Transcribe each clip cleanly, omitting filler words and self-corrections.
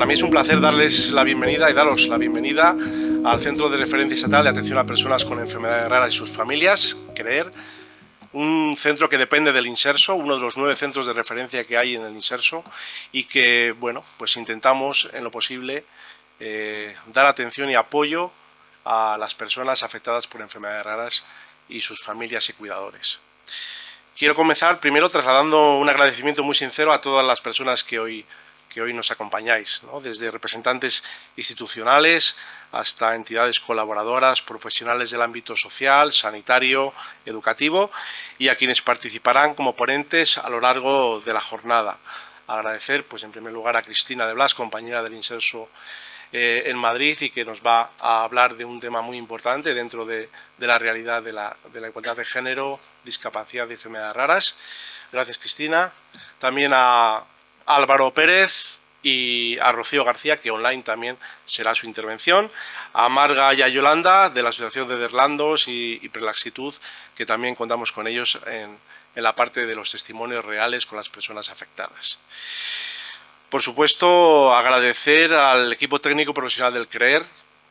Para mí es un placer darles la bienvenida y daros la bienvenida al Centro de Referencia Estatal de Atención a Personas con Enfermedades Raras y sus familias, CREER, un centro que depende del Inserso, uno de los 9 centros de referencia que hay en el Inserso y que, bueno, pues intentamos en lo posible dar atención y apoyo a las personas afectadas por enfermedades raras y sus familias y cuidadores. Quiero comenzar primero trasladando un agradecimiento muy sincero a todas las personas que hoy nos acompañáis, ¿no? Desde representantes institucionales hasta entidades colaboradoras, profesionales del ámbito social, sanitario, educativo y a quienes participarán como ponentes a lo largo de la jornada. Agradecer, pues en primer lugar, a Cristina de Blas, compañera del Inserso en Madrid, y que nos va a hablar de un tema muy importante dentro de la realidad de la igualdad de género, discapacidad y enfermedades raras. Gracias, Cristina. También a Álvaro Pérez y a Rocío García, que online también será su intervención, a Marga y a Yolanda de la Asociación de Derlandos y Prelaxitud, que también contamos con ellos en la parte de los testimonios reales con las personas afectadas. Por supuesto, agradecer al equipo técnico profesional del CREER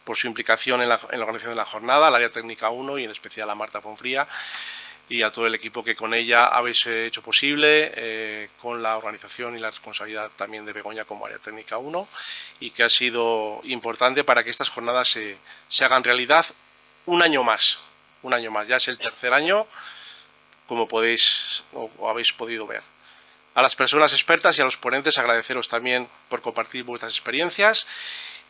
por su implicación en la organización de la jornada, al área técnica 1 y en especial a Marta Fonfría, y a todo el equipo que con ella habéis hecho posible, con la organización y la responsabilidad también de Begoña como área técnica 1, y que ha sido importante para que estas jornadas se hagan realidad un año más. Ya es el tercer año, como podéis o habéis podido ver. A las personas expertas y a los ponentes agradeceros también por compartir vuestras experiencias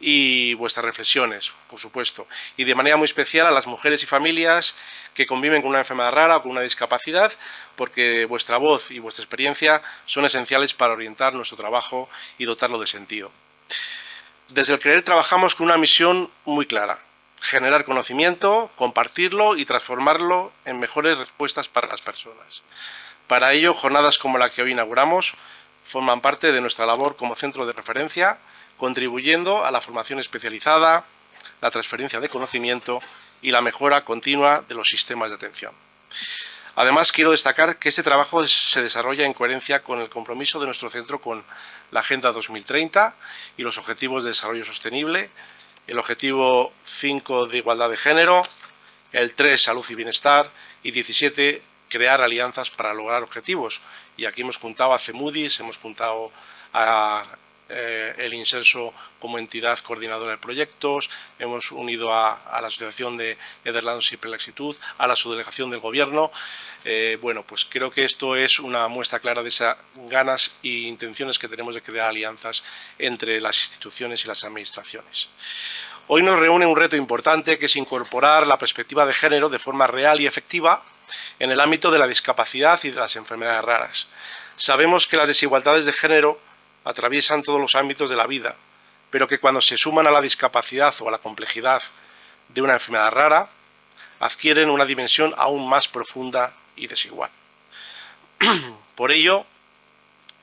y vuestras reflexiones, por supuesto, y de manera muy especial a las mujeres y familias que conviven con una enfermedad rara o con una discapacidad, porque vuestra voz y vuestra experiencia son esenciales para orientar nuestro trabajo y dotarlo de sentido. Desde el CREER trabajamos con una misión muy clara: generar conocimiento, compartirlo y transformarlo en mejores respuestas para las personas. Para ello, jornadas como la que hoy inauguramos forman parte de nuestra labor como centro de referencia, contribuyendo a la formación especializada, la transferencia de conocimiento y la mejora continua de los sistemas de atención. Además, quiero destacar que este trabajo se desarrolla en coherencia con el compromiso de nuestro centro con la Agenda 2030 y los Objetivos de Desarrollo Sostenible, el Objetivo 5 de Igualdad de Género, el 3 Salud y Bienestar y 17 crear alianzas para lograr objetivos. Y aquí hemos juntado a CEMUDIS, hemos juntado a el Inserso como entidad coordinadora de proyectos, hemos unido a la Asociación de Derlandos y Prelaxitud, a la subdelegación del Gobierno. Bueno, pues creo que esto es una muestra clara de esas ganas e intenciones que tenemos de crear alianzas entre las instituciones y las administraciones. Hoy nos reúne un reto importante, que es incorporar la perspectiva de género de forma real y efectiva en el ámbito de la discapacidad y de las enfermedades raras. Sabemos que las desigualdades de género atraviesan todos los ámbitos de la vida, pero que cuando se suman a la discapacidad o a la complejidad de una enfermedad rara, adquieren una dimensión aún más profunda y desigual. Por ello,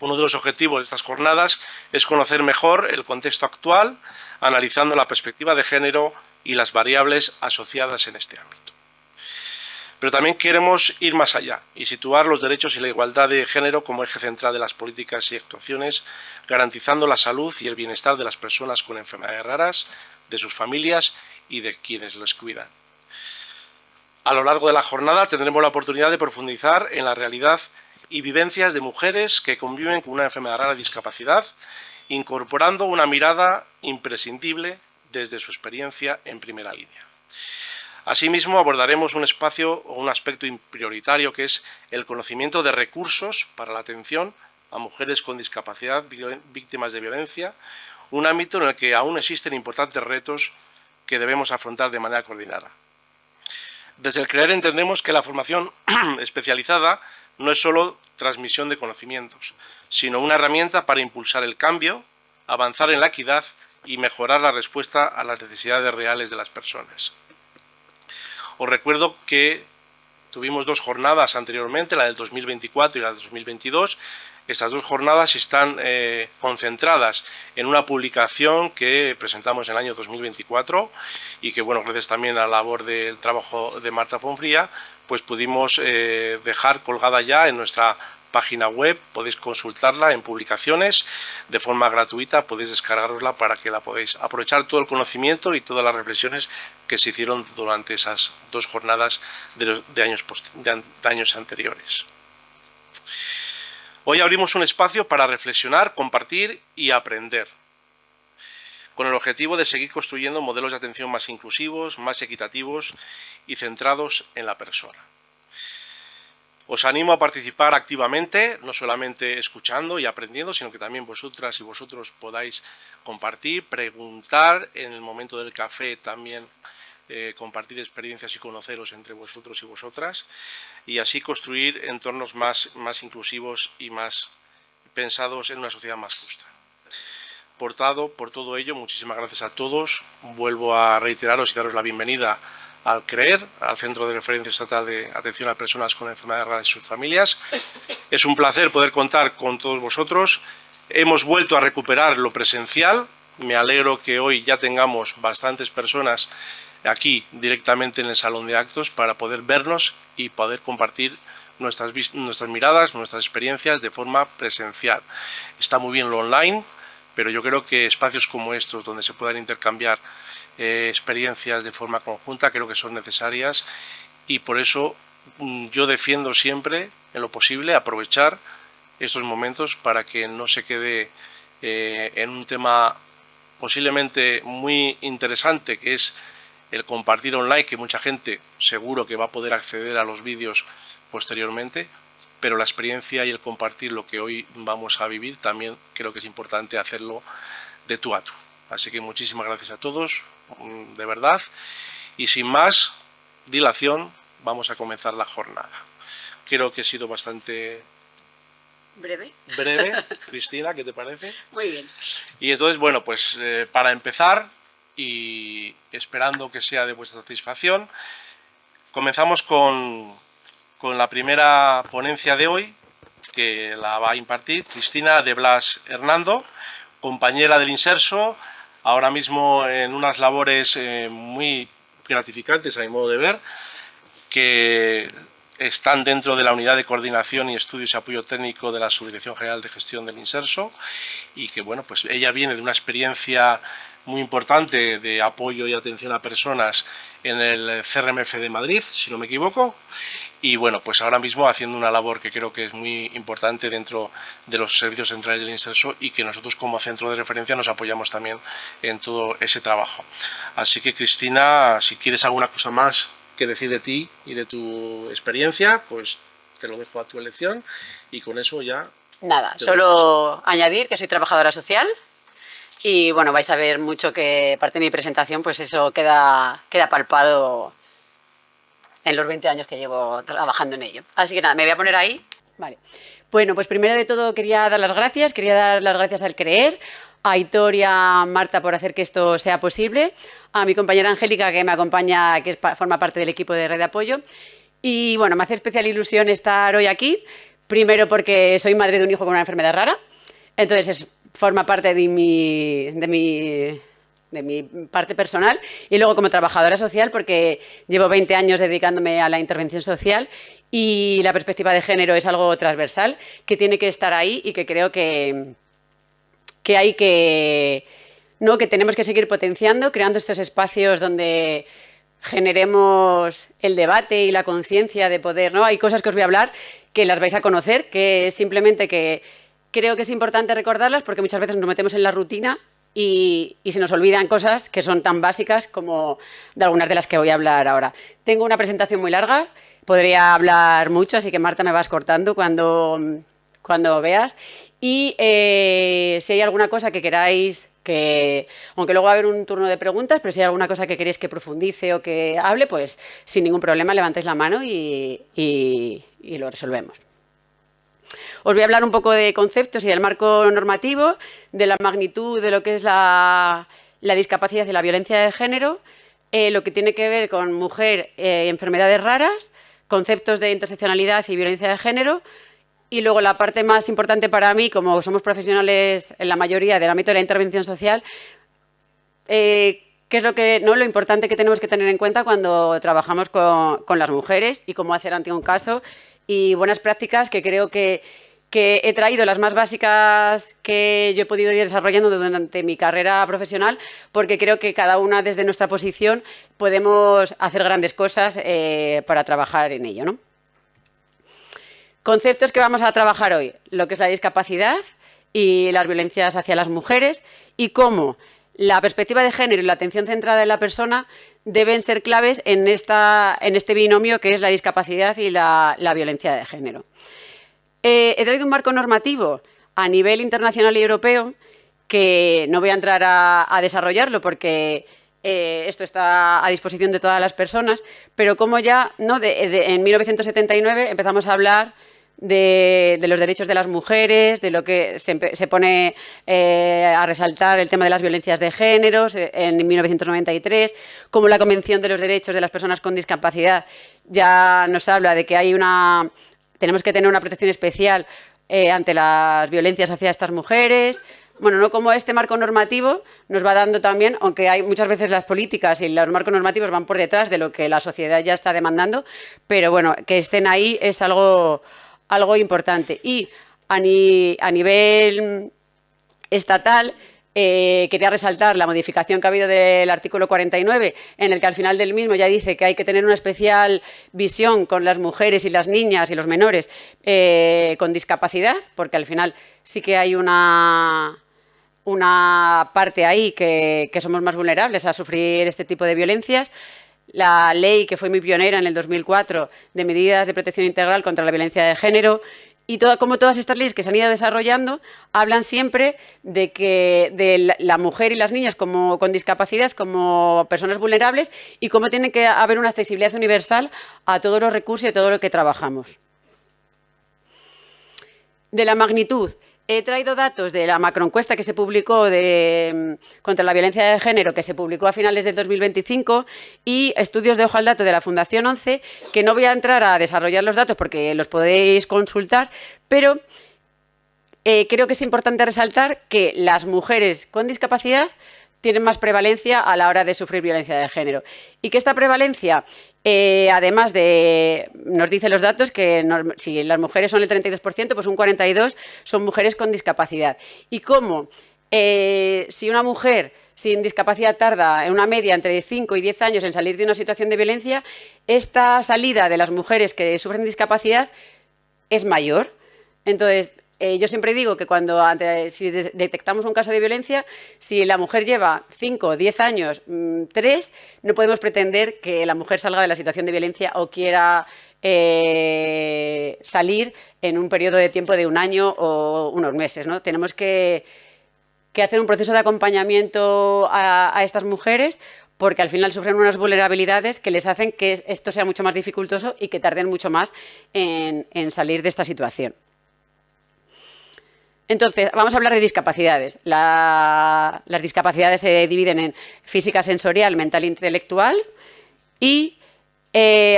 uno de los objetivos de estas jornadas es conocer mejor el contexto actual, analizando la perspectiva de género y las variables asociadas en este ámbito. Pero también queremos ir más allá y situar los derechos y la igualdad de género como eje central de las políticas y actuaciones, garantizando la salud y el bienestar de las personas con enfermedades raras, de sus familias y de quienes les cuidan. A lo largo de la jornada tendremos la oportunidad de profundizar en la realidad y vivencias de mujeres que conviven con una enfermedad rara y discapacidad, incorporando una mirada imprescindible desde su experiencia en primera línea. Asimismo, abordaremos un espacio o un aspecto prioritario, que es el conocimiento de recursos para la atención a mujeres con discapacidad víctimas de violencia, un ámbito en el que aún existen importantes retos que debemos afrontar de manera coordinada. Desde el CREER entendemos que la formación especializada no es solo transmisión de conocimientos, sino una herramienta para impulsar el cambio, avanzar en la equidad y mejorar la respuesta a las necesidades reales de las personas. Os recuerdo que tuvimos 2 jornadas anteriormente, la del 2024 y la del 2022. Estas 2 jornadas están concentradas en una publicación que presentamos en el año 2024 y que, bueno, gracias también a la labor del trabajo de Marta Fonfría, pues pudimos dejar colgada ya en nuestra página web, podéis consultarla en publicaciones de forma gratuita, podéis descargarosla para que la podáis aprovechar todo el conocimiento y todas las reflexiones que se hicieron durante esas 2 jornadas de años anteriores. Hoy abrimos un espacio para reflexionar, compartir y aprender, con el objetivo de seguir construyendo modelos de atención más inclusivos, más equitativos y centrados en la persona. Os animo a participar activamente, no solamente escuchando y aprendiendo, sino que también vosotras y vosotros podáis compartir, preguntar, en el momento del café también compartir experiencias y conoceros entre vosotros y vosotras, y así construir entornos más inclusivos y más pensados en una sociedad más justa. Por todo ello, muchísimas gracias a todos. Vuelvo a reiteraros y daros la bienvenida al CREER, al Centro de Referencia Estatal de Atención a Personas con Enfermedades Raras y sus familias. Es un placer poder contar con todos vosotros. Hemos vuelto a recuperar lo presencial. Me alegro que hoy ya tengamos bastantes personas aquí directamente en el salón de actos para poder vernos y poder compartir nuestras miradas, nuestras experiencias de forma presencial. Está muy bien lo online, pero yo creo que espacios como estos, donde se puedan intercambiar experiencias de forma conjunta, creo que son necesarias, y por eso yo defiendo siempre, en lo posible, aprovechar estos momentos para que no se quede en un tema posiblemente muy interesante, que es el compartir online, que mucha gente seguro que va a poder acceder a los vídeos posteriormente, pero la experiencia y el compartir lo que hoy vamos a vivir también creo que es importante hacerlo de tú a tú. Así que muchísimas gracias a todos, de verdad, y sin más dilación vamos a comenzar la jornada. Creo que he sido bastante breve. Cristina, ¿qué te parece? Muy bien. Y entonces, bueno, pues para empezar, y esperando que sea de vuestra satisfacción, comenzamos con la primera ponencia de hoy, que la va a impartir Cristina de Blas Hernando, compañera del Inserso, ahora mismo en unas labores muy gratificantes a mi modo de ver, que están dentro de la Unidad de Coordinación y Estudios y Apoyo Técnico de la Subdirección General de Gestión del Inserso, y que bueno, pues ella viene de una experiencia muy importante de apoyo y atención a personas en el CRMF de Madrid, si no me equivoco, y bueno, pues ahora mismo haciendo una labor que creo que es muy importante dentro de los servicios centrales del Inserso, y que nosotros como centro de referencia nos apoyamos también en todo ese trabajo. Así que Cristina, si quieres alguna cosa más que decir de ti y de tu experiencia, pues te lo dejo a tu elección, y con eso ya... Nada, solo añadir que soy trabajadora social. Y bueno, vais a ver mucho que parte de mi presentación, pues eso queda palpado en los 20 años que llevo trabajando en ello. Así que nada, me voy a poner ahí. Vale. Bueno, pues primero de todo quería dar las gracias al CREER, a Aitor y a Marta por hacer que esto sea posible, a mi compañera Angélica que me acompaña, que forma parte del equipo de Red de Apoyo. Y bueno, me hace especial ilusión estar hoy aquí, primero porque soy madre de un hijo con una enfermedad rara, entonces forma parte de mi parte personal, y luego como trabajadora social porque llevo 20 años dedicándome a la intervención social, y la perspectiva de género es algo transversal que tiene que estar ahí, y que creo que tenemos que seguir potenciando, creando estos espacios donde generemos el debate y la conciencia de poder, ¿no? Hay cosas que os voy a hablar que las vais a conocer, que simplemente que creo que es importante recordarlas porque muchas veces nos metemos en la rutina y se nos olvidan cosas que son tan básicas como de algunas de las que voy a hablar ahora. Tengo una presentación muy larga, podría hablar mucho, así que Marta me vas cortando cuando veas. Y si hay alguna cosa que queráis, aunque luego va a haber un turno de preguntas, pero si hay alguna cosa que queréis que profundice o que hable, pues sin ningún problema levantáis la mano y lo resolvemos. Os voy a hablar un poco de conceptos y del marco normativo, de la magnitud de lo que es la discapacidad y la violencia de género, lo que tiene que ver con mujer y enfermedades raras, conceptos de interseccionalidad y violencia de género, y luego la parte más importante para mí, como somos profesionales en la mayoría del ámbito de la intervención social, qué es lo importante que tenemos que tener en cuenta cuando trabajamos con las mujeres y cómo hacer ante un caso y buenas prácticas que creo que he traído las más básicas que yo he podido ir desarrollando durante mi carrera profesional, porque creo que cada una desde nuestra posición podemos hacer grandes cosas para trabajar en ello, ¿no? Conceptos que vamos a trabajar hoy, lo que es la discapacidad y las violencias hacia las mujeres y cómo la perspectiva de género y la atención centrada en la persona deben ser claves en este binomio que es la discapacidad y la violencia de género. He traído un marco normativo a nivel internacional y europeo que no voy a entrar a desarrollarlo porque esto está a disposición de todas las personas, pero como ya en 1979 empezamos a hablar de los derechos de las mujeres, de lo que se pone a resaltar el tema de las violencias de género en 1993, como la Convención de los Derechos de las Personas con Discapacidad ya nos habla de que tenemos que tener una protección especial ante las violencias hacia estas mujeres. Bueno, no como este marco normativo nos va dando también, aunque hay muchas veces las políticas y los marcos normativos van por detrás de lo que la sociedad ya está demandando, pero bueno, que estén ahí es algo importante. Y a nivel estatal, quería resaltar la modificación que ha habido del artículo 49, en el que al final del mismo ya dice que hay que tener una especial visión con las mujeres y las niñas y los menores con discapacidad, porque al final sí que hay una parte ahí que somos más vulnerables a sufrir este tipo de violencias. La ley que fue muy pionera en el 2004 de medidas de protección integral contra la violencia de género. Y como todas estas leyes que se han ido desarrollando hablan siempre de la mujer y las niñas con discapacidad como personas vulnerables y cómo tiene que haber una accesibilidad universal a todos los recursos y a todo lo que trabajamos. De la magnitud. He traído datos de la macroencuesta que se publicó contra la violencia de género, que se publicó a finales del 2025, y estudios de ojo al dato de la Fundación 11, que no voy a entrar a desarrollar los datos porque los podéis consultar, pero creo que es importante resaltar que las mujeres con discapacidad tienen más prevalencia a la hora de sufrir violencia de género. Y que esta prevalencia, además nos dice los datos que si las mujeres son el 32%, pues un 42% son mujeres con discapacidad. Y cómo si una mujer sin discapacidad tarda en una media entre 5 y 10 años en salir de una situación de violencia, esta salida de las mujeres que sufren discapacidad es mayor. Entonces, yo siempre digo que si detectamos un caso de violencia, si la mujer lleva 5 o 10 años, 3, no podemos pretender que la mujer salga de la situación de violencia o quiera salir en un periodo de tiempo de un año o unos meses, ¿no? Tenemos que hacer un proceso de acompañamiento a estas mujeres porque al final sufren unas vulnerabilidades que les hacen que esto sea mucho más dificultoso y que tarden mucho más en salir de esta situación. Entonces, vamos a hablar de discapacidades. Las discapacidades se dividen en física, sensorial, mental e intelectual y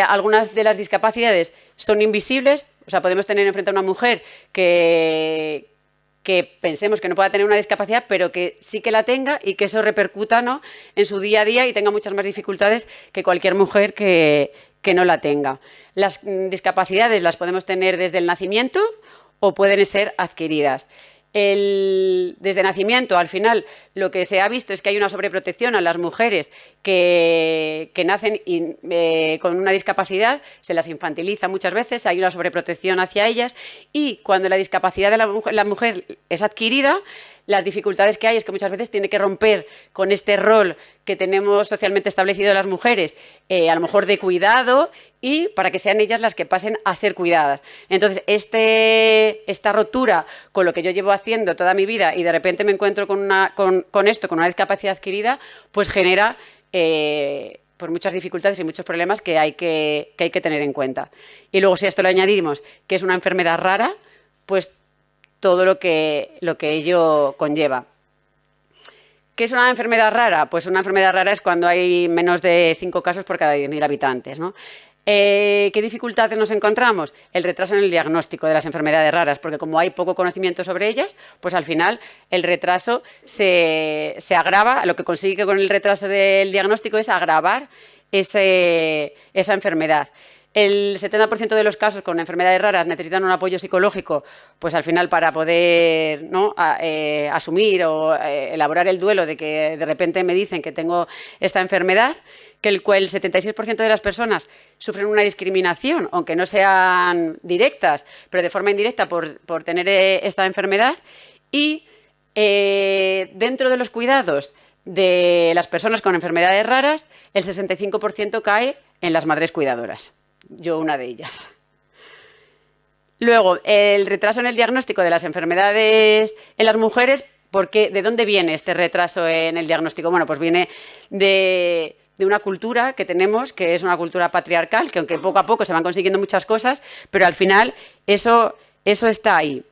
algunas de las discapacidades son invisibles. O sea, podemos tener enfrente a una mujer que pensemos que no pueda tener una discapacidad, pero que sí que la tenga y que eso repercuta, ¿no?, en su día a día y tenga muchas más dificultades que cualquier mujer que no la tenga. Las discapacidades las podemos tener desde el nacimiento o pueden ser adquiridas. Desde nacimiento, al final, lo que se ha visto es que hay una sobreprotección a las mujeres que nacen con una discapacidad, se las infantiliza muchas veces, hay una sobreprotección hacia ellas y cuando la discapacidad de la mujer es adquirida, las dificultades que hay es que muchas veces tiene que romper con este rol que tenemos socialmente establecido de las mujeres, a lo mejor de cuidado, y para que sean ellas las que pasen a ser cuidadas. Entonces, esta rotura con lo que yo llevo haciendo toda mi vida y de repente me encuentro con una discapacidad adquirida, pues genera pues muchas dificultades y muchos problemas que hay que tener en cuenta. Y luego, si a esto le añadimos que es una enfermedad rara, pues todo lo que ello conlleva. ¿Qué es una enfermedad rara? Pues una enfermedad rara es cuando hay menos de 5 casos por cada 10.000 habitantes, ¿no? ¿Qué dificultades nos encontramos? El retraso en el diagnóstico de las enfermedades raras, porque como hay poco conocimiento sobre ellas, pues al final el retraso se agrava. Lo que consigue con el retraso del diagnóstico es agravar esa enfermedad. el 70% de los casos con enfermedades raras necesitan un apoyo psicológico, pues al final para poder, ¿no?, asumir o elaborar el duelo de que de repente me dicen que tengo esta enfermedad, que el 76% de las personas sufren una discriminación, aunque no sean directas, pero de forma indirecta por tener esta enfermedad. Y dentro de los cuidados de las personas con enfermedades raras, el 65% cae en las madres cuidadoras. Yo una de ellas. Luego, el retraso en el diagnóstico de las enfermedades en las mujeres, ¿de dónde viene este retraso en el diagnóstico? Bueno, pues viene de una cultura que tenemos, que es una cultura patriarcal, que aunque poco a poco se van consiguiendo muchas cosas, pero al final eso está ahí.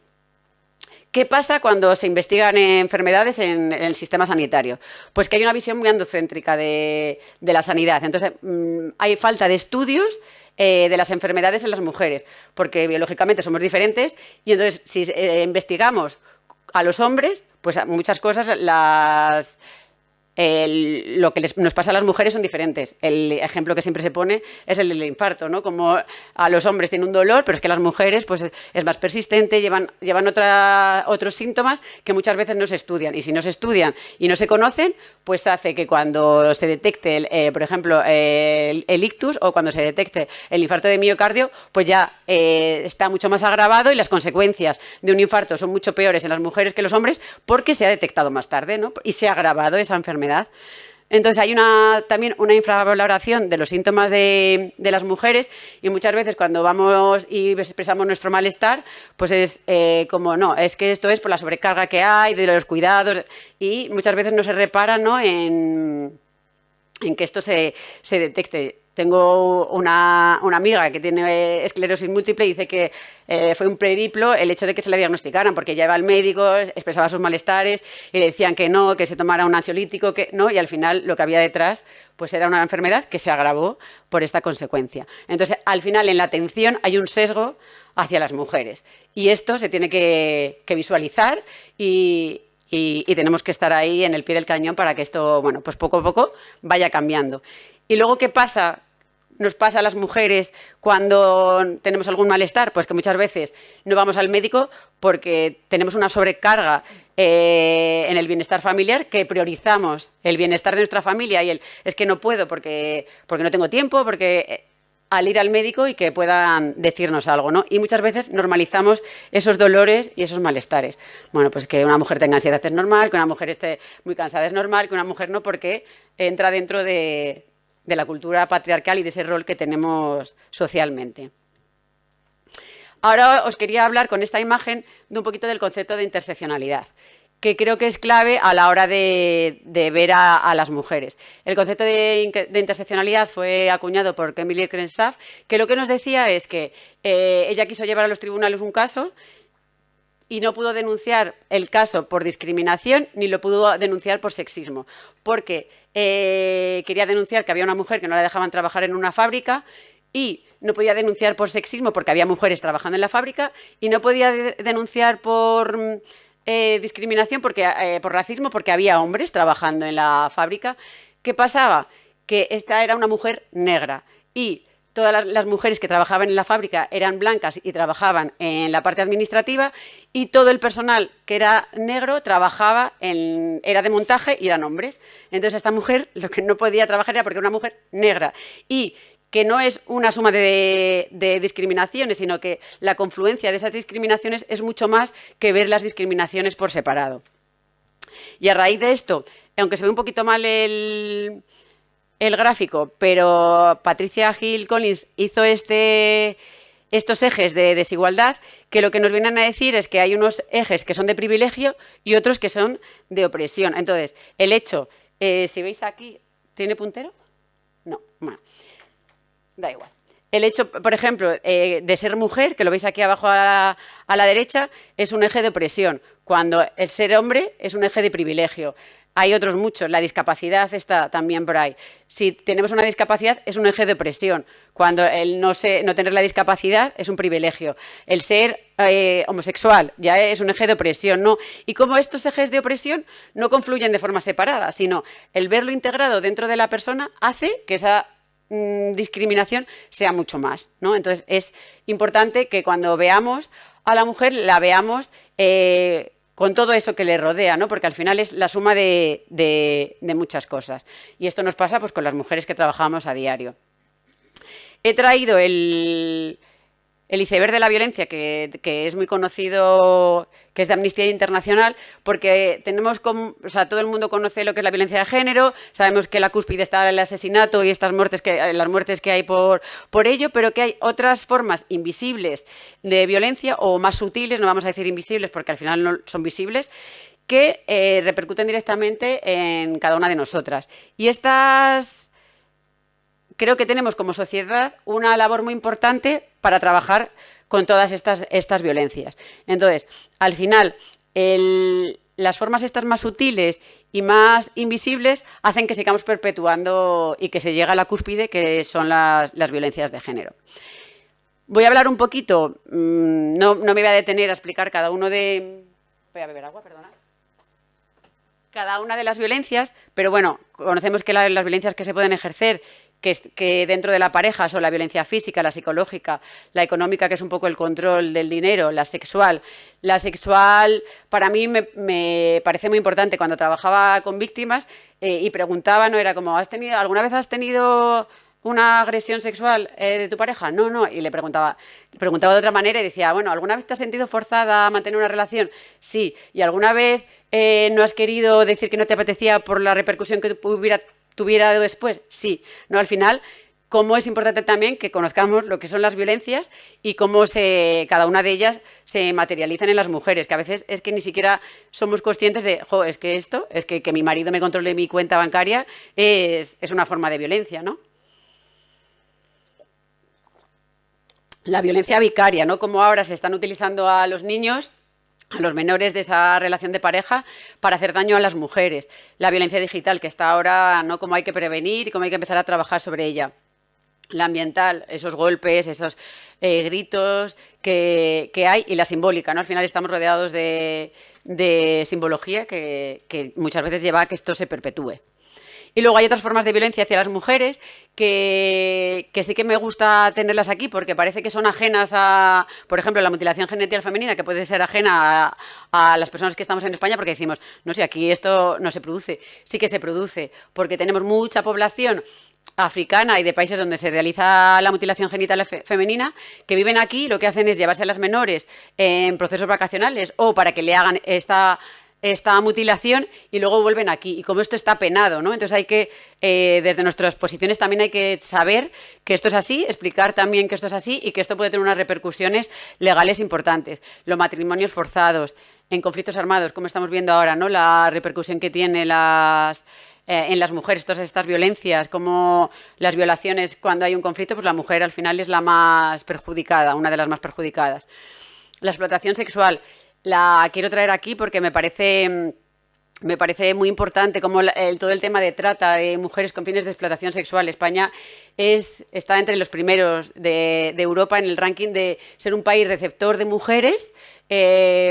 ¿Qué pasa cuando se investigan enfermedades en el sistema sanitario? Pues que hay una visión muy androcéntrica de la sanidad. Entonces, hay falta de estudios de las enfermedades en las mujeres, porque biológicamente somos diferentes y entonces si investigamos a los hombres, pues muchas cosas lo que nos pasa a las mujeres son diferentes. El ejemplo que siempre se pone es el del infarto, ¿no? Como a los hombres tienen un dolor, pero es que las mujeres pues, es más persistente, llevan otros síntomas que muchas veces no se estudian. Y si no se estudian y no se conocen, pues hace que cuando se detecte, por ejemplo, el ictus o cuando se detecte el infarto de miocardio, pues ya está mucho más agravado y las consecuencias de un infarto son mucho peores en las mujeres que en los hombres porque se ha detectado más tarde, ¿no? Y se ha agravado esa enfermedad. Entonces hay también una infravaloración de los síntomas de las mujeres y muchas veces cuando vamos y expresamos nuestro malestar, pues es como, no, es que esto es por la sobrecarga que hay, de los cuidados y muchas veces no se repara, ¿no?, en que esto se detecte. Tengo una amiga que tiene esclerosis múltiple y dice que fue un periplo el hecho de que se la diagnosticaran, porque ya iba al médico, expresaba sus malestares y le decían que no, que se tomara un ansiolítico, que no, y al final lo que había detrás pues era una enfermedad que se agravó por esta consecuencia. Entonces, al final, en la atención hay un sesgo hacia las mujeres y esto se tiene que visualizar y tenemos que estar ahí en el pie del cañón para que esto, bueno, pues poco a poco vaya cambiando. Y luego, ¿qué pasa? Nos pasa a las mujeres cuando tenemos algún malestar, pues que muchas veces no vamos al médico porque tenemos una sobrecarga en el bienestar familiar, que priorizamos el bienestar de nuestra familia y es que no puedo porque no tengo tiempo, porque al ir al médico y que puedan decirnos algo, ¿no? Y muchas veces normalizamos esos dolores y esos malestares. Bueno, pues que una mujer tenga ansiedad es normal, que una mujer esté muy cansada es normal, que una mujer no, porque entra dentro de la cultura patriarcal y de ese rol que tenemos socialmente. Ahora os quería hablar con esta imagen de un poquito del concepto de interseccionalidad, que creo que es clave a la hora de ver a las mujeres. El concepto de interseccionalidad fue acuñado por Emily Crenshaw, que lo que nos decía es que ella quiso llevar a los tribunales un caso y no pudo denunciar el caso por discriminación ni lo pudo denunciar por sexismo, porque quería denunciar que había una mujer que no la dejaban trabajar en una fábrica y no podía denunciar por sexismo porque había mujeres trabajando en la fábrica y no podía denunciar por discriminación por racismo porque había hombres trabajando en la fábrica. ¿Qué pasaba? Que esta era una mujer negra y todas las mujeres que trabajaban en la fábrica eran blancas y trabajaban en la parte administrativa y todo el personal que era negro era de montaje y eran hombres. Entonces esta mujer lo que no podía trabajar era porque era una mujer negra y que no es una suma de discriminaciones, sino que la confluencia de esas discriminaciones es mucho más que ver las discriminaciones por separado. Y a raíz de esto, aunque se ve un poquito mal el gráfico, pero Patricia Hill Collins hizo estos ejes de desigualdad que lo que nos vienen a decir es que hay unos ejes que son de privilegio y otros que son de opresión. Entonces, el hecho, si veis aquí, ¿tiene puntero? No, bueno, da igual. El hecho, por ejemplo, de ser mujer, que lo veis aquí abajo a la derecha, es un eje de opresión, cuando el ser hombre es un eje de privilegio. Hay otros muchos, la discapacidad está también por ahí. Si tenemos una discapacidad es un eje de opresión, cuando el no tener la discapacidad es un privilegio. El ser homosexual ya es un eje de opresión, ¿no? Y como estos ejes de opresión no confluyen de forma separada, sino el verlo integrado dentro de la persona hace que esa discriminación sea mucho más, ¿no? Entonces es importante que cuando veamos a la mujer la veamos con todo eso que le rodea, ¿no? Porque al final es la suma de muchas cosas. Y esto nos pasa pues, con las mujeres que trabajamos a diario. He traído el iceberg de la violencia, que es muy conocido, que es de Amnistía Internacional, porque tenemos, o sea, todo el mundo conoce lo que es la violencia de género, sabemos que la cúspide está el asesinato y las muertes que hay por ello, pero que hay otras formas invisibles de violencia, o más sutiles, no vamos a decir invisibles porque al final no son visibles, que repercuten directamente en cada una de nosotras. Y creo que tenemos como sociedad una labor muy importante para trabajar con todas estas violencias. Entonces, al final, las formas estas más sutiles y más invisibles hacen que sigamos perpetuando y que se llegue a la cúspide, que son las violencias de género. Voy a hablar un poquito, no me voy a detener a explicar cada uno de... Voy a beber agua, perdona. Cada una de las violencias, pero bueno, conocemos que las violencias que se pueden ejercer, que dentro de la pareja son la violencia física, la psicológica, la económica, que es un poco el control del dinero, la sexual. La sexual, para mí, me parece muy importante. Cuando trabajaba con víctimas y preguntaba, no era como, ¿alguna vez has tenido una agresión sexual de tu pareja? No. Y le preguntaba de otra manera y decía, bueno, ¿alguna vez te has sentido forzada a mantener una relación? Sí. ¿Y alguna vez no has querido decir que no te apetecía por la repercusión que tuviera después? Sí. ¿No? Al final, cómo es importante también que conozcamos lo que son las violencias y cómo cada una de ellas se materializan en las mujeres, que a veces es que ni siquiera somos conscientes de, es que mi marido me controle mi cuenta bancaria es una forma de violencia, ¿no? La violencia vicaria, ¿no? Como ahora se están utilizando a los niños, a los menores de esa relación de pareja, para hacer daño a las mujeres. La violencia digital, que está ahora, ¿no? Cómo hay que prevenir y cómo hay que empezar a trabajar sobre ella. La ambiental, esos golpes, esos gritos que hay, y la simbólica, ¿no? Al final estamos rodeados de simbología que muchas veces lleva a que esto se perpetúe. Y luego hay otras formas de violencia hacia las mujeres que sí que me gusta tenerlas aquí, porque parece que son ajenas a, por ejemplo, la mutilación genital femenina, que puede ser ajena a las personas que estamos en España, porque decimos, no sé, aquí esto no se produce. Sí que se produce, porque tenemos mucha población africana y de países donde se realiza la mutilación genital femenina, que viven aquí y lo que hacen es llevarse a las menores en procesos vacacionales o para que le hagan esta mutilación y luego vuelven aquí. Y como esto está penado, ¿no? Entonces hay que, desde nuestras posiciones también hay que saber que esto es así, explicar también que esto es así y que esto puede tener unas repercusiones legales importantes. Los matrimonios forzados en conflictos armados, como estamos viendo ahora, ¿no? La repercusión que tiene en las mujeres, todas estas violencias, como las violaciones cuando hay un conflicto, pues la mujer al final es la más perjudicada, una de las más perjudicadas. La explotación sexual la quiero traer aquí porque me parece muy importante como todo el tema de trata de mujeres con fines de explotación sexual. España está entre los primeros de Europa en el ranking de ser un país receptor de mujeres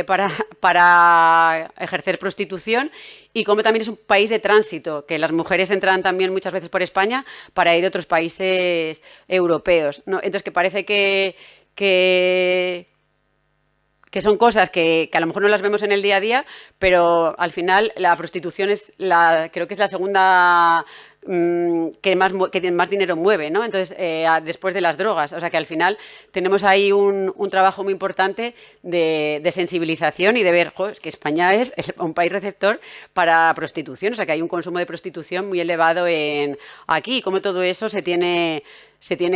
para ejercer prostitución, y como también es un país de tránsito, que las mujeres entran también muchas veces por España para ir a otros países europeos, ¿no? Entonces, que parece que son cosas que a lo mejor no las vemos en el día a día, pero al final la prostitución creo que es la segunda que más dinero mueve, ¿no? Entonces, después de las drogas. O sea que al final tenemos ahí un trabajo muy importante de sensibilización y de ver, es que España es un país receptor para prostitución. O sea que hay un consumo de prostitución muy elevado aquí, y como todo eso se tiene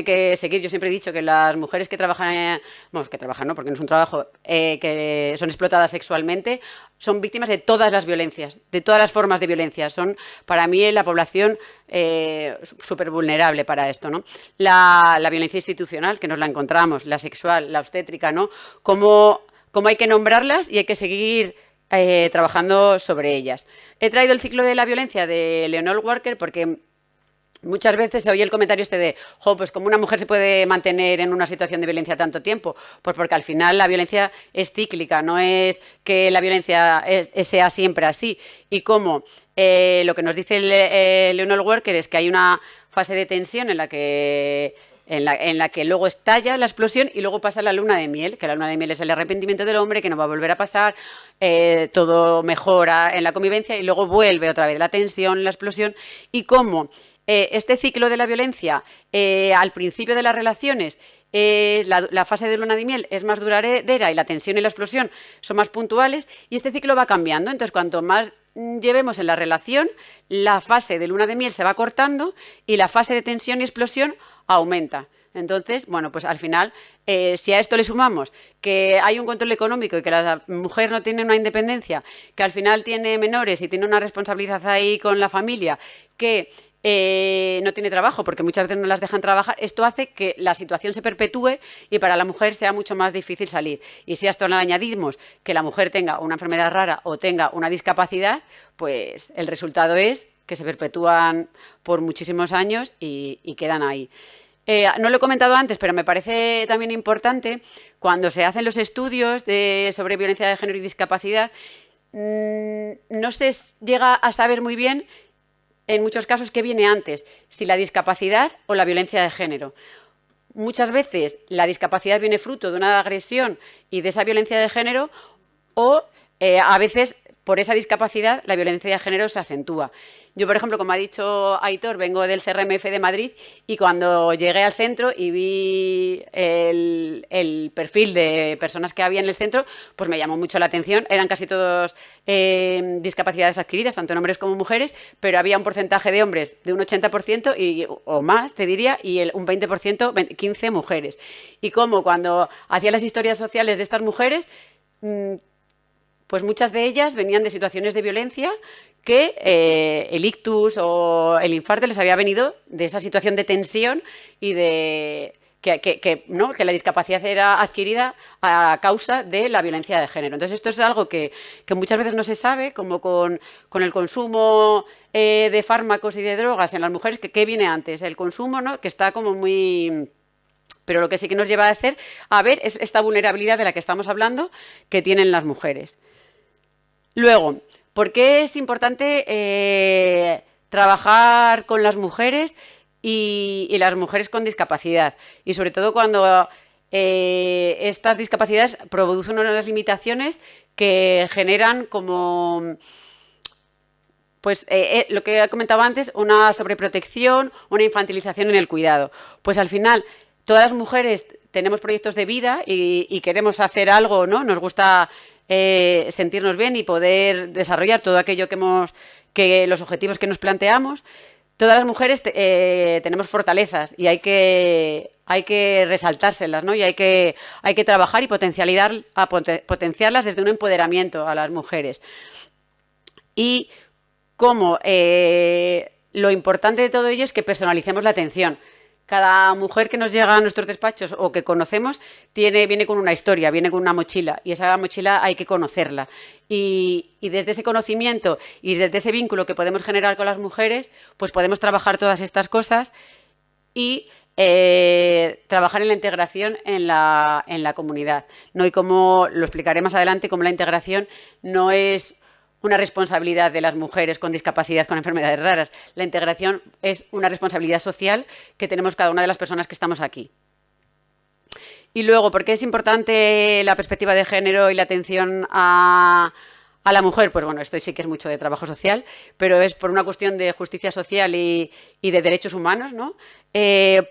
que seguir. Yo siempre he dicho que las mujeres que trabajan, no, porque no es un trabajo, que son explotadas sexualmente, son víctimas de todas las violencias, de todas las formas de violencia. Son, para mí, la población súper vulnerable para esto, ¿no? La violencia institucional, que nos la encontramos, la sexual, la obstétrica, ¿no? Cómo hay que nombrarlas y hay que seguir trabajando sobre ellas. He traído el ciclo de la violencia de Leonore Walker porque muchas veces se oye el comentario de, pues ¿cómo una mujer se puede mantener en una situación de violencia tanto tiempo? Pues porque al final la violencia es cíclica, no es que la violencia sea siempre así. Y como lo que nos dice Leonore Walker es que hay una fase de tensión en la que luego estalla la explosión y luego pasa la luna de miel, que la luna de miel es el arrepentimiento del hombre, que no va a volver a pasar, todo mejora en la convivencia y luego vuelve otra vez la tensión, la explosión. Y cómo este ciclo de la violencia al principio de las relaciones, la fase de luna de miel es más duradera y la tensión y la explosión son más puntuales, y este ciclo va cambiando. Entonces, cuanto más llevemos en la relación, la fase de luna de miel se va cortando y la fase de tensión y explosión aumenta. Entonces, bueno, pues al final, si a esto le sumamos que hay un control económico y que la mujer no tiene una independencia, que al final tiene menores y tiene una responsabilidad ahí con la familia, que no tiene trabajo porque muchas veces no las dejan trabajar, esto hace que la situación se perpetúe y para la mujer sea mucho más difícil salir. Y si a esto le añadimos que la mujer tenga una enfermedad rara o tenga una discapacidad, pues el resultado es que se perpetúan por muchísimos años y quedan ahí. No lo he comentado antes, pero me parece también importante, cuando se hacen los estudios sobre violencia de género y discapacidad, no se llega a saber muy bien en muchos casos qué viene antes, si la discapacidad o la violencia de género. Muchas veces la discapacidad viene fruto de una agresión y de esa violencia de género, o a veces por esa discapacidad la violencia de género se acentúa. Yo, por ejemplo, como ha dicho Aitor, vengo del CRMF de Madrid y cuando llegué al centro y vi el perfil de personas que había en el centro, pues me llamó mucho la atención. Eran casi todos discapacidades adquiridas, tanto en hombres como mujeres, pero había un porcentaje de hombres de un 80% o más, te diría, y un 20%, 15 mujeres. Y como cuando hacía las historias sociales de estas mujeres, pues muchas de ellas venían de situaciones de violencia que el ictus o el infarto les había venido de esa situación de tensión y de que la discapacidad era adquirida a causa de la violencia de género. Entonces, esto es algo que muchas veces no se sabe, como con el consumo de fármacos y de drogas en las mujeres, que ¿qué viene antes? El consumo, ¿no?, que está como muy... Pero lo que sí que nos lleva a ver es esta vulnerabilidad de la que estamos hablando que tienen las mujeres. Luego, ¿por qué es importante trabajar con las mujeres y las mujeres con discapacidad? Y sobre todo cuando estas discapacidades producen unas limitaciones que generan como... Pues lo que he comentado antes, una sobreprotección, una infantilización en el cuidado. Pues al final, todas las mujeres tenemos proyectos de vida y queremos hacer algo, ¿no? Nos gusta sentirnos bien y poder desarrollar todo aquello que los objetivos que nos planteamos. Todas las mujeres tenemos fortalezas y hay que resaltárselas, ¿no? Y hay que trabajar y potenciarlas desde un empoderamiento a las mujeres. Y como lo importante de todo ello es que personalicemos la atención. Cada mujer que nos llega a nuestros despachos o que conocemos viene con una historia, viene con una mochila, y esa mochila hay que conocerla. Y desde ese conocimiento y desde ese vínculo que podemos generar con las mujeres, pues podemos trabajar todas estas cosas y trabajar en la integración en la comunidad, ¿no? Y como lo explicaré más adelante, como la integración no es una responsabilidad de las mujeres con discapacidad, con enfermedades raras. La integración es una responsabilidad social que tenemos cada una de las personas que estamos aquí. Y luego, ¿por qué es importante la perspectiva de género y la atención a la mujer? Pues bueno, esto sí que es mucho de trabajo social, pero es por una cuestión de justicia social y de derechos humanos, ¿no?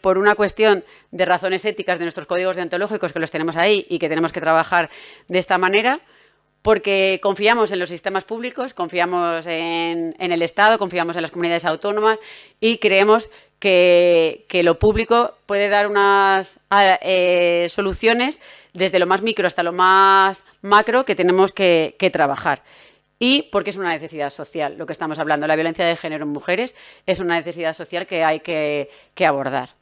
Por una cuestión de razones éticas de nuestros códigos deontológicos, que los tenemos ahí y que tenemos que trabajar de esta manera, porque confiamos en los sistemas públicos, confiamos en el Estado, confiamos en las comunidades autónomas y creemos que lo público puede dar unas soluciones desde lo más micro hasta lo más macro que tenemos que trabajar. Y porque es una necesidad social, lo que estamos hablando. La violencia de género en mujeres es una necesidad social que hay que abordar.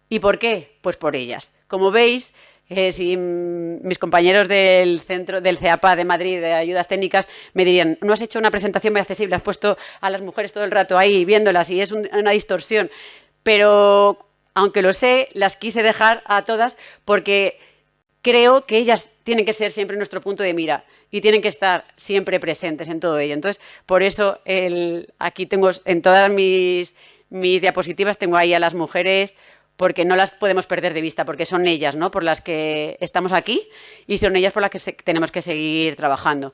¿Y por qué? Pues por ellas. Como veis, si mis compañeros del centro del CEAPA de Madrid de ayudas técnicas me dirían, no has hecho una presentación muy accesible, has puesto a las mujeres todo el rato ahí viéndolas y es una distorsión, pero aunque lo sé, las quise dejar a todas porque creo que ellas tienen que ser siempre nuestro punto de mira y tienen que estar siempre presentes en todo ello. Entonces, por eso aquí tengo en todas mis mis diapositivas tengo ahí a las mujeres porque no las podemos perder de vista, porque son ellas, ¿no?, por las que estamos aquí y son ellas por las que tenemos que seguir trabajando.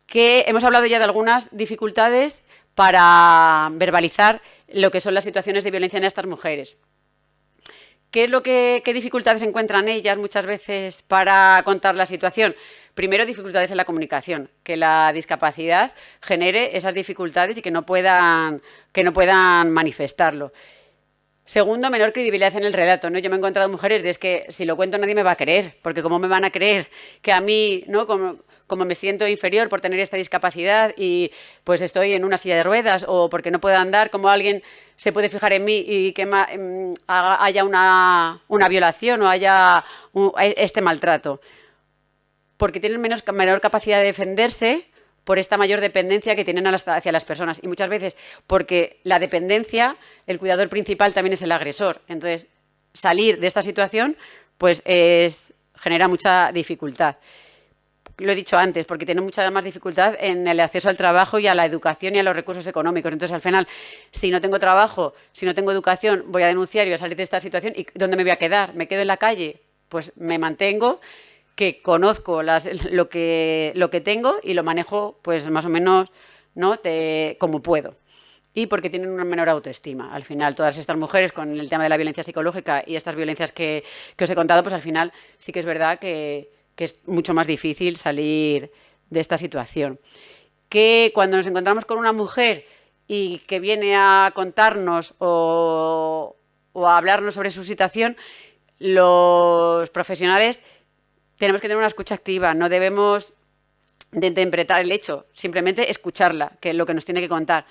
Que hemos hablado ya de algunas dificultades para verbalizar lo que son las situaciones de violencia en estas mujeres. ¿Qué dificultades encuentran ellas muchas veces para contar la situación? Primero, dificultades en la comunicación, que la discapacidad genere esas dificultades y que no puedan manifestarlo. Segundo, menor credibilidad en el relato, ¿no? Yo me he encontrado mujeres de es que si lo cuento nadie me va a creer, porque ¿cómo me van a creer que a mí, ¿no?, como me siento inferior por tener esta discapacidad y pues estoy en una silla de ruedas o porque no puedo andar, cómo alguien se puede fijar en mí y que haya una violación o haya este maltrato? Porque tienen menor capacidad de defenderse por esta mayor dependencia que tienen hacia las personas. Y muchas veces porque la dependencia, el cuidador principal también es el agresor. Entonces, salir de esta situación pues genera mucha dificultad. Lo he dicho antes, porque tienen mucha más dificultad en el acceso al trabajo y a la educación y a los recursos económicos. Entonces, al final, si no tengo trabajo, si no tengo educación, voy a denunciar y voy a salir de esta situación. ¿Y dónde me voy a quedar? ¿Me quedo en la calle? Pues me mantengo, que conozco lo que tengo y lo manejo pues más o menos, ¿no?, como puedo. Y porque tienen una menor autoestima. Al final, todas estas mujeres con el tema de la violencia psicológica y estas violencias que os he contado, pues al final sí que es verdad que es mucho más difícil salir de esta situación. Que cuando nos encontramos con una mujer y que viene a contarnos o a hablarnos sobre su situación, los profesionales tenemos que tener una escucha activa, no debemos de interpretar el hecho, simplemente escucharla, que es lo que nos tiene que contar.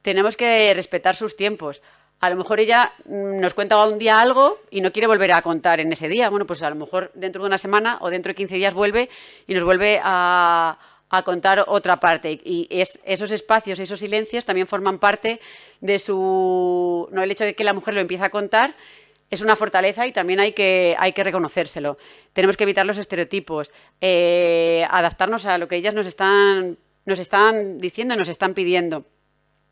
Tenemos que respetar sus tiempos. A lo mejor ella nos cuenta un día algo y no quiere volver a contar en ese día. Bueno, pues a lo mejor dentro de una semana o dentro de 15 días vuelve y nos vuelve a contar otra parte. Y esos espacios, esos silencios también forman parte de el hecho de que la mujer lo empiece a contar, es una fortaleza y también hay que reconocérselo. Tenemos que evitar los estereotipos, adaptarnos a lo que ellas nos están diciendo, nos están pidiendo.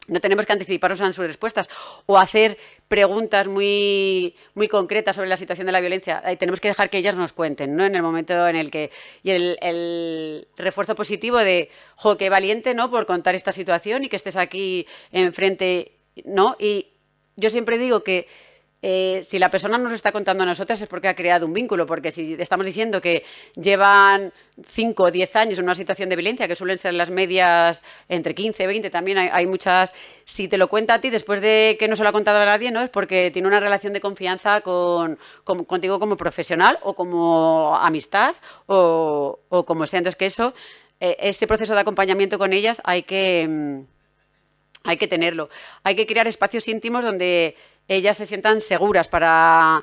No tenemos que anticiparnos a sus respuestas o hacer preguntas muy, muy concretas sobre la situación de la violencia. Tenemos que dejar que ellas nos cuenten, ¿no?, en el momento en el que... Y el refuerzo positivo de, jo, qué valiente, ¿no?, por contar esta situación y que estés aquí enfrente, ¿no? Y yo siempre digo que si la persona nos está contando a nosotras es porque ha creado un vínculo, porque si estamos diciendo que llevan 5 o 10 años en una situación de violencia, que suelen ser las medias entre 15 y 20, también hay muchas, si te lo cuenta a ti después de que no se lo ha contado a nadie, ¿no?, es porque tiene una relación de confianza contigo como profesional o como amistad o como sea. Entonces, que ese proceso de acompañamiento con ellas hay que tenerlo. Hay que crear espacios íntimos donde ellas se sientan seguras para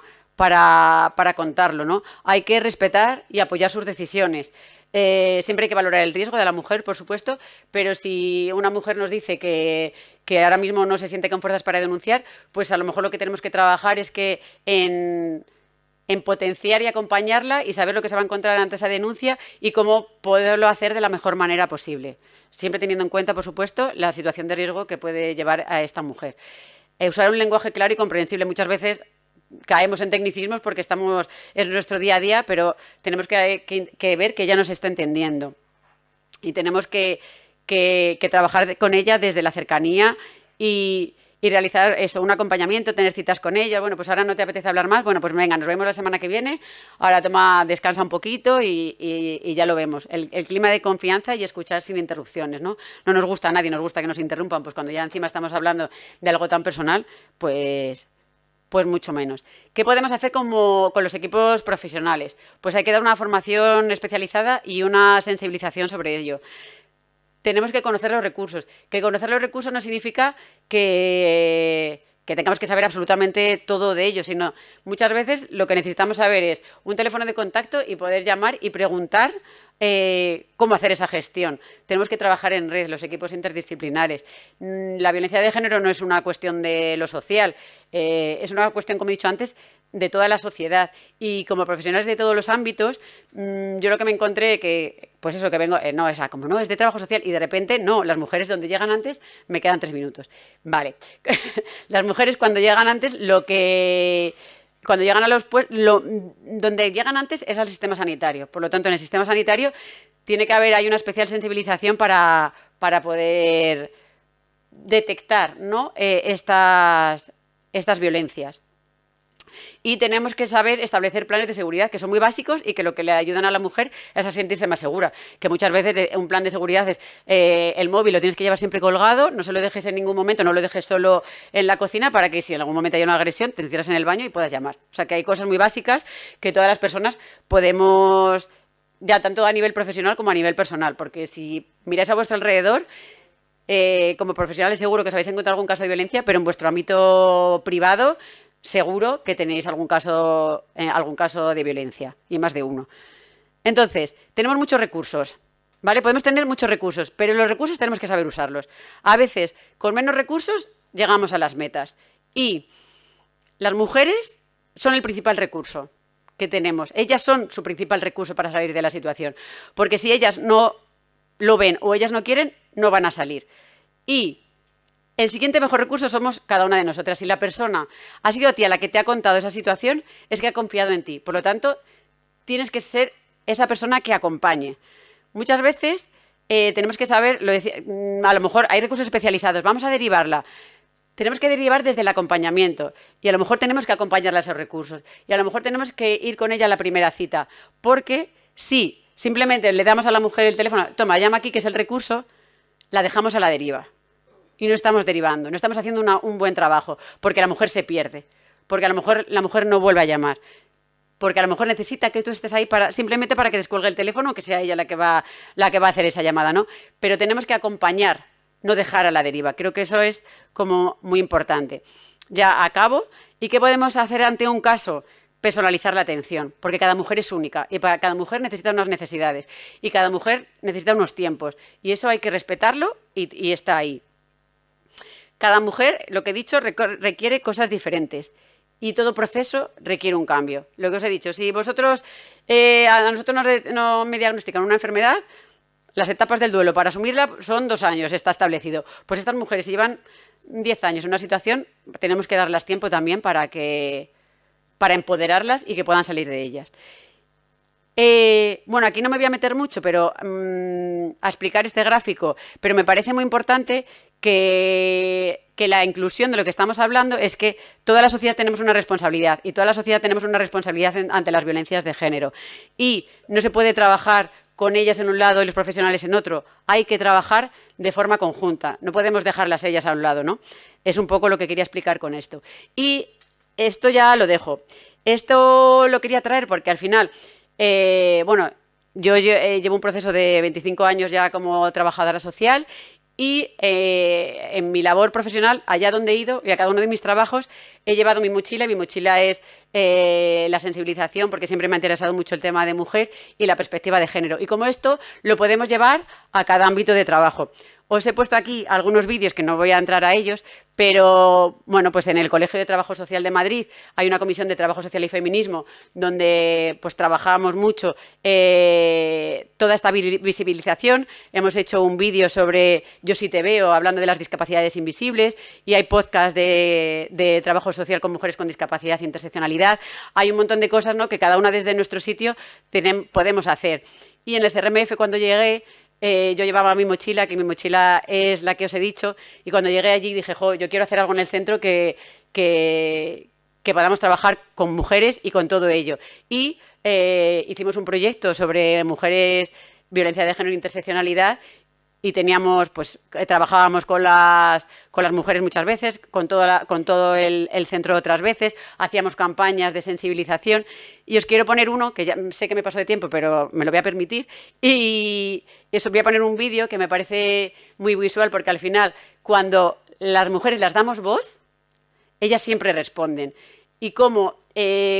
contarlo, ¿no? Hay que respetar y apoyar sus decisiones. Siempre hay que valorar el riesgo de la mujer, por supuesto, pero si una mujer nos dice que ahora mismo no se siente con fuerzas para denunciar, pues a lo mejor lo que tenemos que trabajar es que en potenciar y acompañarla y saber lo que se va a encontrar ante esa denuncia y cómo poderlo hacer de la mejor manera posible. Siempre teniendo en cuenta, por supuesto, la situación de riesgo que puede llevar a esta mujer. Usar un lenguaje claro y comprensible. Muchas veces caemos en tecnicismos porque es nuestro día a día, pero tenemos que ver que ella nos está entendiendo. Y tenemos que trabajar con ella desde la cercanía y realizar eso, un acompañamiento, tener citas con ella. Bueno, pues ahora no te apetece hablar más, bueno, pues venga, nos vemos la semana que viene, ahora descansa un poquito y ya lo vemos. El clima de confianza y escuchar sin interrupciones, ¿no? No nos gusta a nadie, nos gusta que nos interrumpan, pues cuando ya encima estamos hablando de algo tan personal, pues mucho menos. ¿Qué podemos hacer con los equipos profesionales? Pues hay que dar una formación especializada y una sensibilización sobre ello. Tenemos que conocer los recursos. Que conocer los recursos no significa que tengamos que saber absolutamente todo de ellos, sino muchas veces lo que necesitamos saber es un teléfono de contacto y poder llamar y preguntar cómo hacer esa gestión. Tenemos que trabajar en red, los equipos interdisciplinares. La violencia de género no es una cuestión de lo social, es una cuestión, como he dicho antes, de toda la sociedad y como profesionales de todos los ámbitos, yo lo que me encontré que, pues eso, que vengo, no, es como no, es de trabajo social y de repente, no, las mujeres donde llegan antes me quedan 3 minutos. Vale, las mujeres cuando llegan antes, cuando llegan a los donde llegan antes es al sistema sanitario. Por lo tanto, en el sistema sanitario tiene que haber, hay una especial sensibilización para poder detectar, ¿no? estas violencias. Y tenemos que saber establecer planes de seguridad que son muy básicos y que lo que le ayudan a la mujer es a sentirse más segura. Que muchas veces un plan de seguridad es el móvil lo tienes que llevar siempre colgado, no se lo dejes en ningún momento, no lo dejes solo en la cocina para que si en algún momento hay una agresión te encierras en el baño y puedas llamar. O sea que hay cosas muy básicas que todas las personas podemos, ya tanto a nivel profesional como a nivel personal, porque si miráis a vuestro alrededor, como profesionales seguro que os habéis encontrado algún caso de violencia, pero en vuestro ámbito privado seguro que tenéis algún caso de violencia, y más de uno. Entonces, tenemos muchos recursos, ¿vale? Podemos tener muchos recursos, pero los recursos tenemos que saber usarlos. A veces, con menos recursos, llegamos a las metas. Y las mujeres son el principal recurso que tenemos. Ellas son su principal recurso para salir de la situación. Porque si ellas no lo ven o ellas no quieren, no van a salir. Y el siguiente mejor recurso somos cada una de nosotras. Si la persona ha sido a ti a la que te ha contado esa situación, es que ha confiado en ti. Por lo tanto, tienes que ser esa persona que acompañe. Muchas veces tenemos que saber, a lo mejor hay recursos especializados, vamos a derivarla. Tenemos que derivar desde el acompañamiento y a lo mejor tenemos que acompañarla a esos recursos. Y a lo mejor tenemos que ir con ella a la primera cita. Porque si simplemente le damos a la mujer el teléfono, toma, llama aquí, que es el recurso, la dejamos a la deriva. Y no estamos derivando, no estamos haciendo un buen trabajo, porque la mujer se pierde, porque a lo mejor la mujer no vuelve a llamar, porque a lo mejor necesita que tú estés ahí simplemente para que descuelgue el teléfono, que sea ella la que va a hacer esa llamada, ¿no? Pero tenemos que acompañar, no dejar a la deriva. Creo que eso es como muy importante. Ya acabo. ¿Y qué podemos hacer ante un caso? Personalizar la atención, porque cada mujer es única y para cada mujer necesita unas necesidades y cada mujer necesita unos tiempos y eso hay que respetarlo y está ahí. Cada mujer, lo que he dicho, requiere cosas diferentes y todo proceso requiere un cambio. Lo que os he dicho, si vosotros, a nosotros no me diagnostican una enfermedad, las etapas del duelo para asumirla son 2 años, está establecido. Pues estas mujeres, si llevan 10 años en una situación, tenemos que darles tiempo también para empoderarlas y que puedan salir de ellas. Bueno, aquí no me voy a meter mucho, pero a explicar este gráfico, pero me parece muy importante que la inclusión de lo que estamos hablando es que toda la sociedad tenemos una responsabilidad y toda la sociedad tenemos una responsabilidad ante las violencias de género y no se puede trabajar con ellas en un lado y los profesionales en otro. Hay que trabajar de forma conjunta, no podemos dejarlas ellas a un lado, ¿no? Es un poco lo que quería explicar con esto. Y esto ya lo dejo. Esto lo quería traer porque al final, bueno, yo llevo un proceso de 25 años ya como trabajadora social y en mi labor profesional, allá donde he ido y a cada uno de mis trabajos, he llevado mi mochila y mi mochila es la sensibilización, porque siempre me ha interesado mucho el tema de mujer y la perspectiva de género. Y como esto lo podemos llevar a cada ámbito de trabajo. Os he puesto aquí algunos vídeos que no voy a entrar a ellos, pero bueno, pues en el Colegio de Trabajo Social de Madrid hay una comisión de Trabajo Social y Feminismo donde pues trabajamos mucho toda esta visibilización. Hemos hecho un vídeo sobre Yo sí te veo, hablando de las discapacidades invisibles, y hay podcast de trabajo social con mujeres con discapacidad e interseccionalidad. Hay un montón de cosas, ¿no?, que cada una desde nuestro sitio podemos hacer. Y en el CRMF, cuando llegué, yo llevaba mi mochila, que mi mochila es la que os he dicho, y cuando llegué allí dije, jo, yo quiero hacer algo en el centro que podamos trabajar con mujeres y con todo ello. Y hicimos un proyecto sobre mujeres, violencia de género e interseccionalidad, y teníamos, pues, trabajábamos con las mujeres muchas veces, con todo el centro otras veces, hacíamos campañas de sensibilización, y os quiero poner uno, que ya sé que me paso de tiempo, pero me lo voy a permitir, y eso, voy a poner un vídeo que me parece muy visual, porque al final, cuando las mujeres las damos voz, ellas siempre responden. Y como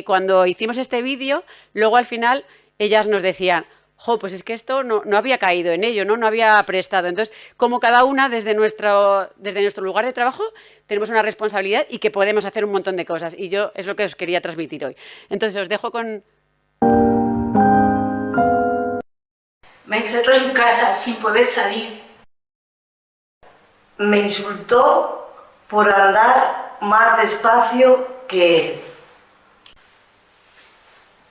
cuando hicimos este vídeo, luego al final ellas nos decían, jo, pues es que esto no había caído en ello, no había prestado. Entonces, como cada una desde nuestro lugar de trabajo tenemos una responsabilidad y que podemos hacer un montón de cosas. Y yo es lo que os quería transmitir hoy. Entonces, os dejo con... Me encerró en casa sin poder salir. Me insultó por andar más despacio que él.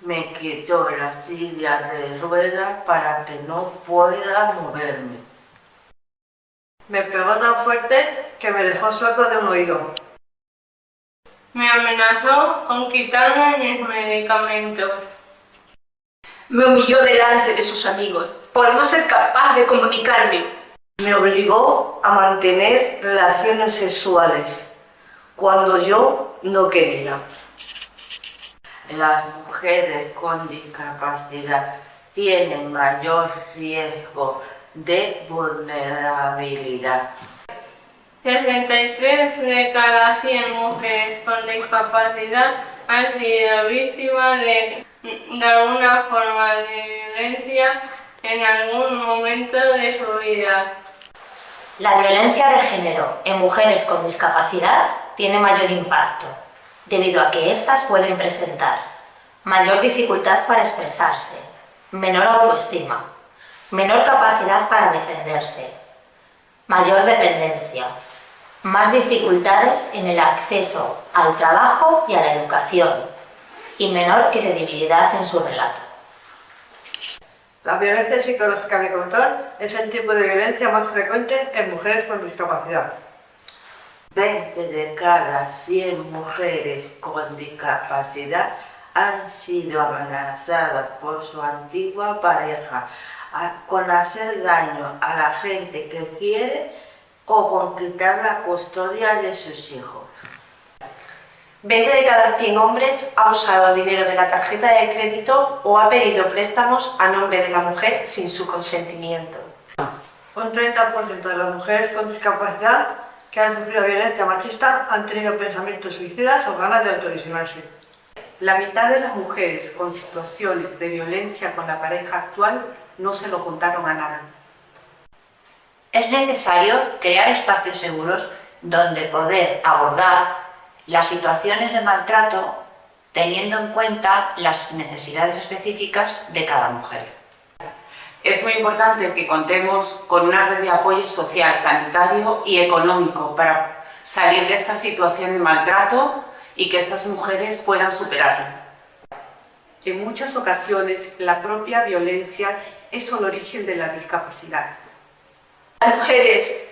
Me quitó la silla de ruedas para que no pueda moverme. Me pegó tan fuerte que me dejó sordo de un oído. Me amenazó con quitarme mis medicamentos. Me humilló delante de sus amigos por no ser capaz de comunicarme. Me obligó a mantener relaciones sexuales cuando yo no quería. Las mujeres con discapacidad tienen mayor riesgo de vulnerabilidad. 63 de cada 100 mujeres con discapacidad han sido víctimas de alguna forma de violencia en algún momento de su vida. La violencia de género en mujeres con discapacidad tiene mayor impacto, debido a que éstas pueden presentar mayor dificultad para expresarse, menor autoestima, menor capacidad para defenderse, mayor dependencia, más dificultades en el acceso al trabajo y a la educación y menor credibilidad en su relato. La violencia psicológica de control es el tipo de violencia más frecuente en mujeres con discapacidad. 20 de cada 100 mujeres con discapacidad han sido amenazadas por su antigua pareja con hacer daño a la gente que quiere o con quitar la custodia de sus hijos. 20 de cada 100 hombres ha usado dinero de la tarjeta de crédito o ha pedido préstamos a nombre de la mujer sin su consentimiento. Un 30% de las mujeres con discapacidad que han sufrido violencia machista han tenido pensamientos suicidas o ganas de autolesionarse. La mitad de las mujeres con situaciones de violencia con la pareja actual no se lo contaron a nadie. Es necesario crear espacios seguros donde poder abordar las situaciones de maltrato teniendo en cuenta las necesidades específicas de cada mujer. Es muy importante que contemos con una red de apoyo social, sanitario y económico para salir de esta situación de maltrato y que estas mujeres puedan superarlo. En muchas ocasiones, la propia violencia es el origen de la discapacidad. Las mujeres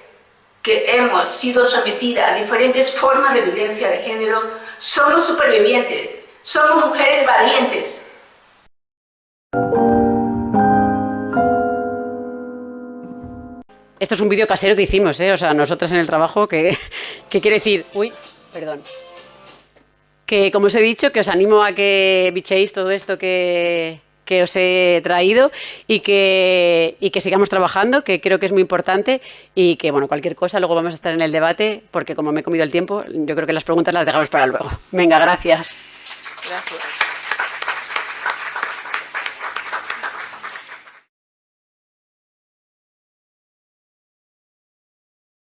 que hemos sido sometidas a diferentes formas de violencia de género somos supervivientes, somos mujeres valientes. Esto es un vídeo casero que hicimos, o sea, nosotras en el trabajo, que quiere decir, que como os he dicho, que os animo a que bichéis todo esto que os he traído y que sigamos trabajando, que creo que es muy importante y que, bueno, cualquier cosa, luego vamos a estar en el debate, porque como me he comido el tiempo, yo creo que las preguntas las dejamos para luego. Venga, gracias. Gracias.